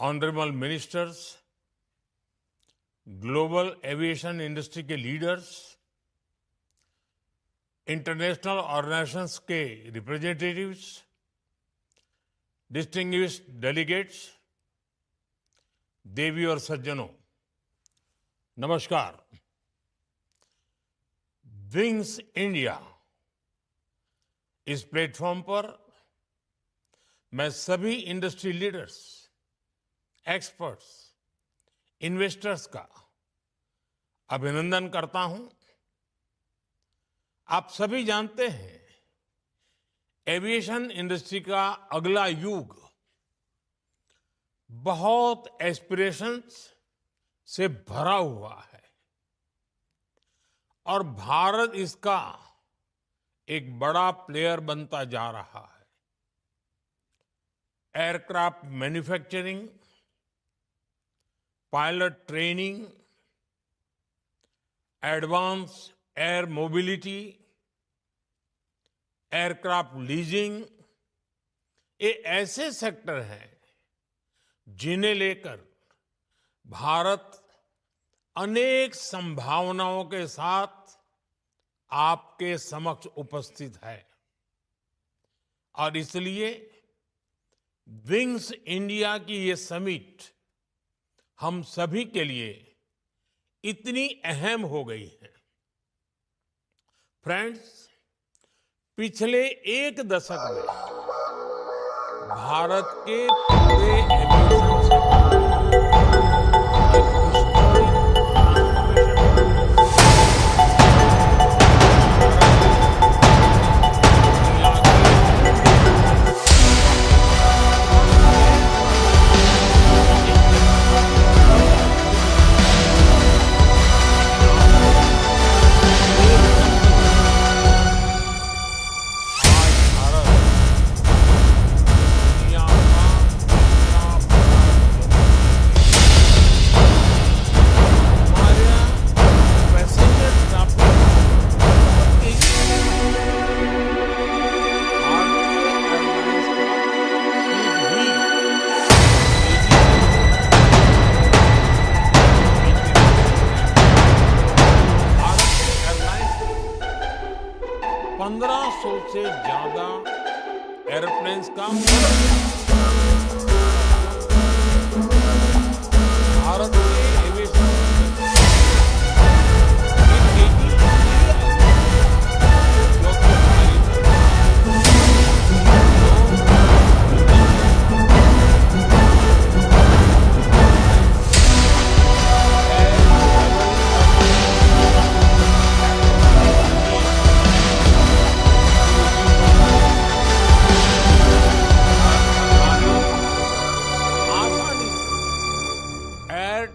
Honourable ministers, global aviation industry के leaders, international organisations के representatives, distinguished delegates, देवी और सज्जनों, नमस्कार। विंग्स इंडिया इस प्लेटफॉर्म पर मैं सभी इंडस्ट्री लीडर्स, एक्सपर्ट्स, इन्वेस्टर्स का अभिनंदन करता हूं। आप सभी जानते हैं, एविएशन इंडस्ट्री का अगला युग बहुत एस्पिरेशंस से भरा हुआ है और भारत इसका एक बड़ा प्लेयर बनता जा रहा है। Aircraft manufacturing, pilot training, advance air mobility, aircraft leasing, ये ऐसे सेक्टर हैं जिन्हें लेकर भारत अनेक संभावनाओं के साथ आपके समक्ष उपस्थित है और इसलिए विंग्स इंडिया की ये समिट हम सभी के लिए इतनी अहम हो गई है। फ्रेंड्स, पिछले एक दशक में भारत के पूरे एविएशन सेक्टर एक हिस्टोरिक से ज्यादा एरोप्लेन्स का भारत के एविएशन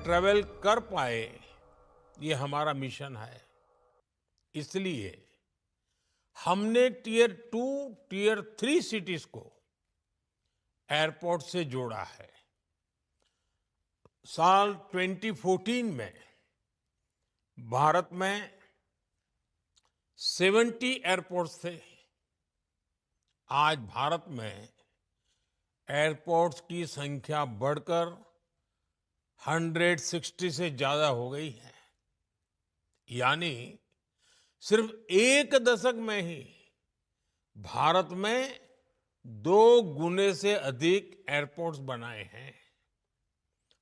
ट्रैवल कर पाए, ये हमारा मिशन है। इसलिए हमने टियर 2, टियर 3 सिटीज को एयरपोर्ट से जोड़ा है। साल 2014 में भारत में 70 एयरपोर्ट्स थे। आज भारत में एयरपोर्ट्स की संख्या बढ़कर 160 से ज्यादा हो गई है। यानी सिर्फ एक दशक में ही भारत में 2 गुने से अधिक एयरपोर्ट्स बनाए हैं।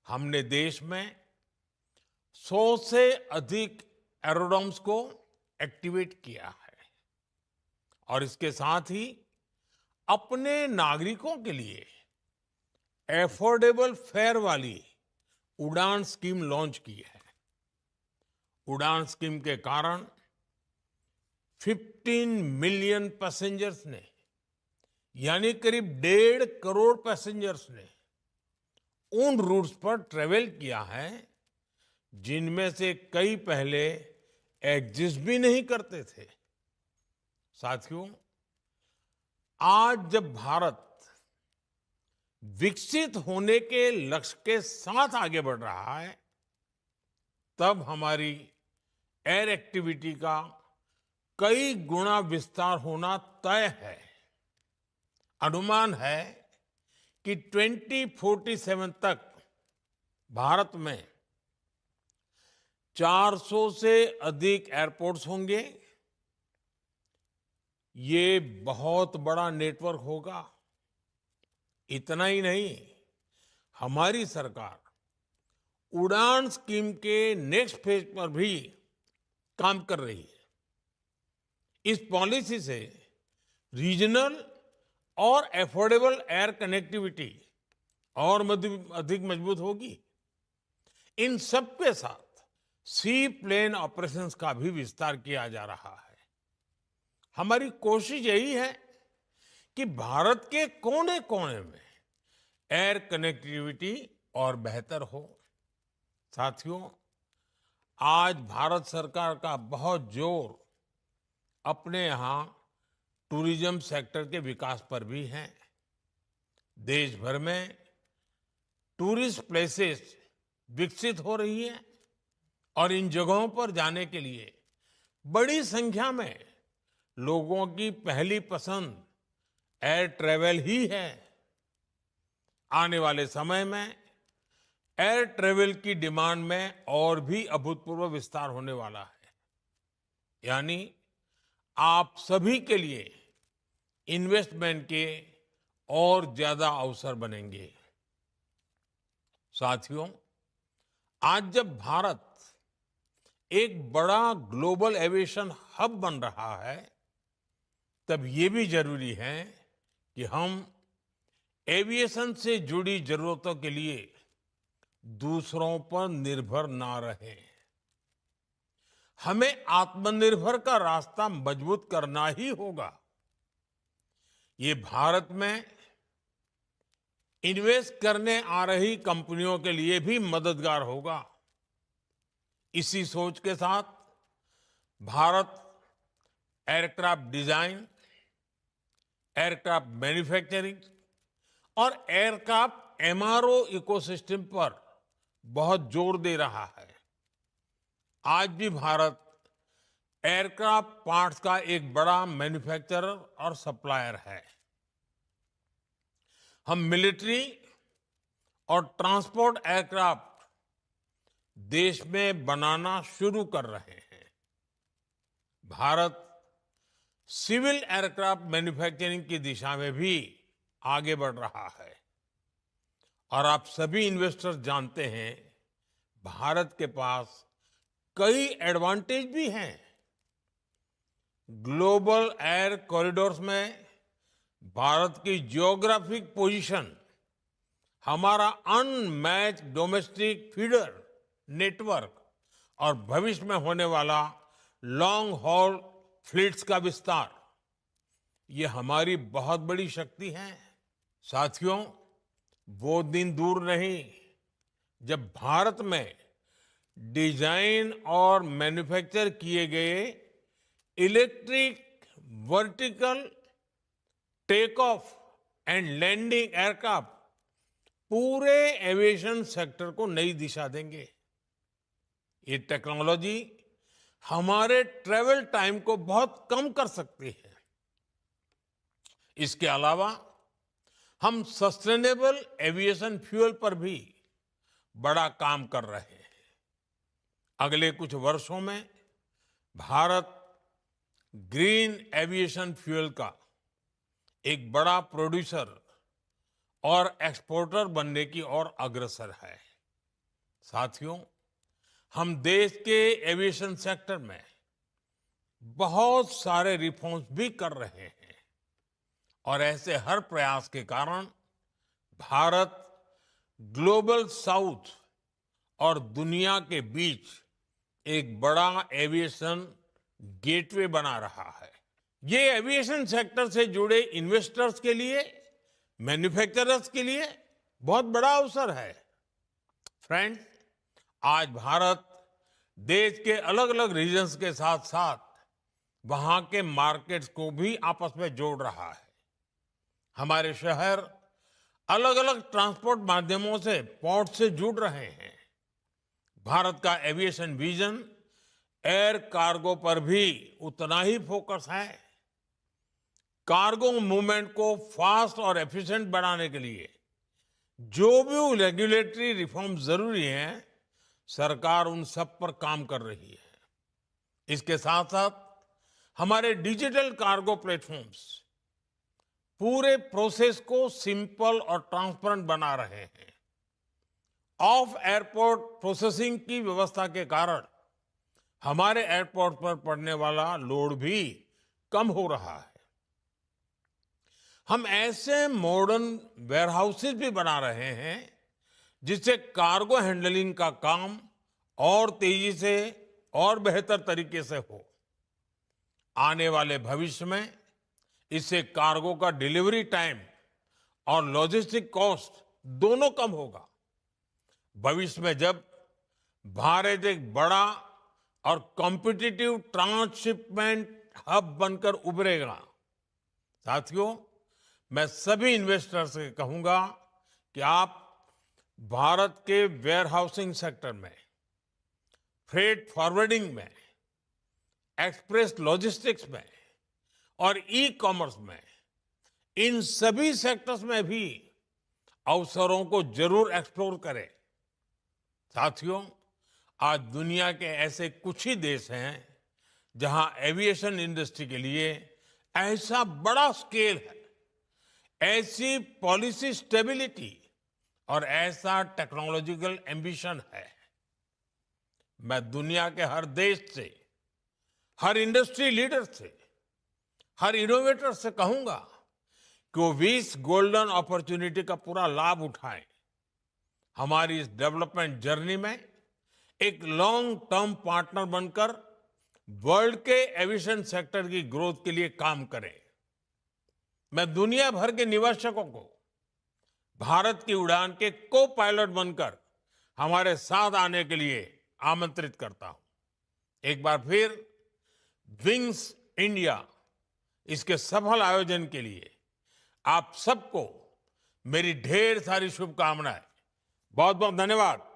हमने देश में 100 से अधिक एरोड्रोम्स को एक्टिवेट किया है और इसके साथ ही अपने नागरिकों के लिए एफोर्डेबल फेयर वाली उड़ान स्कीम लॉन्च की है। उड़ान स्कीम के कारण 15 मिलियन पैसेंजर्स ने, यानी करीब 1.5 करोड़ पैसेंजर्स ने उन रूट्स पर ट्रेवल किया है जिनमें से कई पहले एग्जिस्ट भी नहीं करते थे। साथियों, आज जब भारत विकसित होने के लक्ष्य के साथ आगे बढ़ रहा है, तब हमारी एयर एक्टिविटी का कई गुना विस्तार होना तय है। अनुमान है कि 2047 तक भारत में 400 से अधिक एयरपोर्ट्स होंगे। ये बहुत बड़ा नेटवर्क होगा। इतना ही नहीं, हमारी सरकार उड़ान स्कीम के नेक्स्ट फेज पर भी काम कर रही है। इस पॉलिसी से रीजनल और अफोर्डेबल एयर कनेक्टिविटी और अधिक मजबूत होगी। इन सब के साथ सी प्लेन ऑपरेशंस का भी विस्तार किया जा रहा है। हमारी कोशिश यही है कि भारत के कोने कोने में एयर कनेक्टिविटी और बेहतर हो। साथियों, आज भारत सरकार का बहुत जोर अपने यहाँ टूरिज्म सेक्टर के विकास पर भी है। देश भर में टूरिस्ट प्लेसेस विकसित हो रही है और इन जगहों पर जाने के लिए बड़ी संख्या में लोगों की पहली पसंद एयर ट्रैवल ही है। आने वाले समय में एयर ट्रैवल की डिमांड में और भी अभूतपूर्व विस्तार होने वाला है। यानी आप सभी के लिए इन्वेस्टमेंट के और ज्यादा अवसर बनेंगे। साथियों, आज जब भारत एक बड़ा ग्लोबल एविएशन हब बन रहा है, तब ये भी जरूरी है कि हम एविएशन से जुड़ी जरूरतों के लिए दूसरों पर निर्भर ना रहें। हमें आत्मनिर्भर का रास्ता मजबूत करना ही होगा। ये भारत में इन्वेस्ट करने आ रही कंपनियों के लिए भी मददगार होगा। इसी सोच के साथ Bharat aircraft design, aircraft manufacturing और एयरक्राफ्ट एमआरओ इकोसिस्टम पर बहुत जोर दे रहा है। आज भी भारत एयरक्राफ्ट पार्ट्स का एक बड़ा मैन्युफैक्चरर और सप्लायर है। हम मिलिट्री और ट्रांसपोर्ट एयरक्राफ्ट देश में बनाना शुरू कर रहे हैं। भारत सिविल एयरक्राफ्ट मैन्युफैक्चरिंग की दिशा में भी आगे बढ़ रहा है। और आप सभी इन्वेस्टर्स जानते हैं, भारत के पास कई एडवांटेज भी हैं। ग्लोबल एयर कॉरिडोर्स में भारत की जियोग्राफिक पोजीशन, हमारा अनमैच्ड डोमेस्टिक फीडर नेटवर्क और भविष्य में होने वाला लॉन्ग हॉल फ्लीट्स का विस्तार, ये हमारी बहुत बड़ी शक्ति है। साथियों, वो दिन दूर नहीं जब भारत में डिजाइन और मैन्युफैक्चर किए गए electric vertical take off and landing aircraft पूरे एविएशन सेक्टर को नई दिशा देंगे। ये टेक्नोलॉजी हमारे ट्रैवल टाइम को बहुत कम कर सकती है। इसके अलावा हम सस्टेनेबल एविएशन फ्यूल पर भी बड़ा काम कर रहे हैं। अगले कुछ वर्षों में भारत ग्रीन एविएशन फ्यूल का एक बड़ा प्रोड्यूसर और एक्सपोर्टर बनने की ओर अग्रसर है। साथियों, हम देश के एविएशन सेक्टर में बहुत सारे रिफॉर्म्स भी कर रहे हैं और ऐसे हर प्रयास के कारण भारत ग्लोबल साउथ और दुनिया के बीच एक बड़ा एविएशन गेटवे बना रहा है। ये एविएशन सेक्टर से जुड़े इन्वेस्टर्स के लिए, मैन्युफैक्चरर्स के लिए बहुत बड़ा अवसर है। फ्रेंड्स, आज भारत देश के अलग अलग रीजन्स के साथ साथ वहां के मार्केट्स को भी आपस में जोड़ रहा है। हमारे शहर अलग अलग ट्रांसपोर्ट माध्यमों से, पोर्ट से जुड़ रहे हैं। भारत का एविएशन विजन एयर कार्गो पर भी उतना ही फोकस है। कार्गो मूवमेंट को फास्ट और एफिशिएंट बनाने के लिए जो भी रेगुलेटरी रिफॉर्म जरूरी हैं, सरकार उन सब पर काम कर रही है। इसके साथ साथ हमारे डिजिटल कार्गो प्लेटफॉर्म्स पूरे प्रोसेस को सिंपल और ट्रांसपेरेंट बना रहे हैं। ऑफ एयरपोर्ट प्रोसेसिंग की व्यवस्था के कारण हमारे एयरपोर्ट पर पड़ने वाला लोड भी कम हो रहा है। हम ऐसे मॉडर्न वेयरहाउसेस भी बना रहे हैं जिससे कार्गो हैंडलिंग का काम और तेजी से और बेहतर तरीके से हो। आने वाले भविष्य में इससे कार्गो का डिलीवरी टाइम और लॉजिस्टिक कॉस्ट दोनों कम होगा। भविष्य में जब भारत एक बड़ा और कॉम्पिटिटिव ट्रांसशिपमेंट हब बनकर उभरेगा, साथियों, मैं सभी इन्वेस्टर्स से कहूंगा कि आप भारत के वेयरहाउसिंग सेक्टर में, फ्रेट फॉरवर्डिंग में, एक्सप्रेस लॉजिस्टिक्स में और ई कॉमर्स में, इन सभी सेक्टर्स में भी अवसरों को जरूर एक्सप्लोर करें। साथियों, आज दुनिया के ऐसे कुछ ही देश हैं जहां एविएशन इंडस्ट्री के लिए ऐसा बड़ा स्केल है, ऐसी पॉलिसी स्टेबिलिटी और ऐसा टेक्नोलॉजिकल एम्बिशन है। मैं दुनिया के हर देश से, हर इंडस्ट्री लीडर से, हर इनोवेटर से कहूंगा कि वो भी इस गोल्डन अपॉर्चुनिटी का पूरा लाभ उठाएं। हमारी इस डेवलपमेंट जर्नी में एक लॉन्ग टर्म पार्टनर बनकर वर्ल्ड के एविएशन सेक्टर की ग्रोथ के लिए काम करें। मैं दुनिया भर के निवेशकों को भारत की उड़ान के को पायलट बनकर हमारे साथ आने के लिए आमंत्रित करता हूं। एक बार फिर विंग्स इंडिया इसके सफल आयोजन के लिए आप सबको मेरी ढेर सारी शुभकामनाएं। बहुत बहुत धन्यवाद।